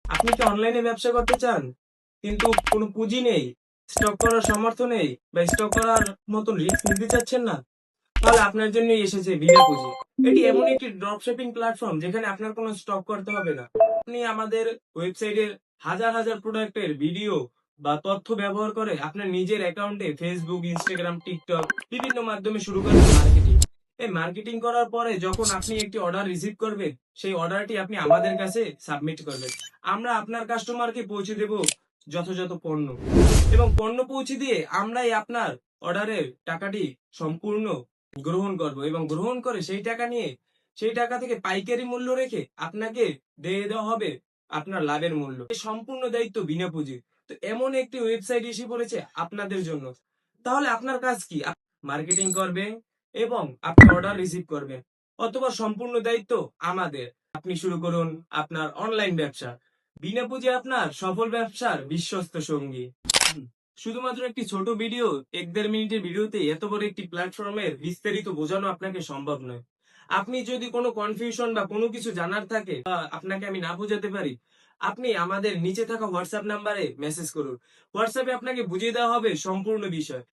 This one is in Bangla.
আপনি কি অনলাইনে ব্যবসা করতে চান কিন্তু কোনো পুঁজি নেই, স্টক করার সামর্থ্য নেই বা স্টক করার মতন রিস্ক নিতে চাচ্ছেন না? তাহলে আপনার জন্যই এসেছে বিনা পুঁজি। এটি এমন একটি ড্রপ শিপিং প্ল্যাটফর্ম যেখানে আপনার কোনো স্টক করতে হবে না। আপনি আমাদের ওয়েবসাইটের হাজার হাজার প্রোডাক্টের ভিডিও বা তথ্য ব্যবহার করে আপনার নিজের অ্যাকাউন্টে ফেসবুক, ইনস্টাগ্রাম, টিকটক বিভিন্ন মাধ্যমে শুরু করবেন মার্কেটিং। এই মার্কেটিং করার পরে যখন আপনি একটি অর্ডার রিসিভ করবেন, সেই অর্ডারটি আপনি আমাদের কাছে সাবমিট করবেন। আমরা আপনার কাস্টমারকে পৌঁছে দেব যথাযথ পণ্য, এবং পণ্য পৌঁছে দিয়ে আমরাই আপনার অর্ডারের টাকাটি সম্পূর্ণ গ্রহণ করব, এবং গ্রহণ করে সেই টাকা নিয়ে সেই টাকা থেকে পাইকারি মূল্য রেখে আপনাকে দিয়ে দেওয়া হবে আপনার লাভের মূল্য। এই সম্পূর্ণ দায়িত্ব বিনা পুঁজি। তো এমন একটি ওয়েবসাইট এসে পড়েছে আপনাদের জন্য। তাহলে আপনার কাজ কি? মার্কেটিং করবেন এবং আপনি অর্ডার রিসিভ করবেন, অথবা সম্পূর্ণ দায়িত্ব আমাদের। আপনি শুরু করুন আপনার অনলাইন ব্যবসা। বিনা পুঁজি আপনার সফল ব্যবসার বিশ্বস্ত সঙ্গী। শুধুমাত্র একটি ছোট ভিডিও, 1-1.5 মিনিটের ভিডিওতে এত বড় একটি প্ল্যাটফর্মের বিস্তারিত বোঝানো আপনাকে সম্ভব নয়। আপনি যদি কোনো কনফিউশন বা কোনো কিছু জানার থাকে বা আপনাকে আমি না বোঝাতে পারি, আপনি আমাদের নিচে থাকা হোয়াটসঅ্যাপ নাম্বারে মেসেজ করুন। হোয়াটসঅ্যাপে আপনাকে বুঝিয়ে দেওয়া হবে সম্পূর্ণ বিষয়।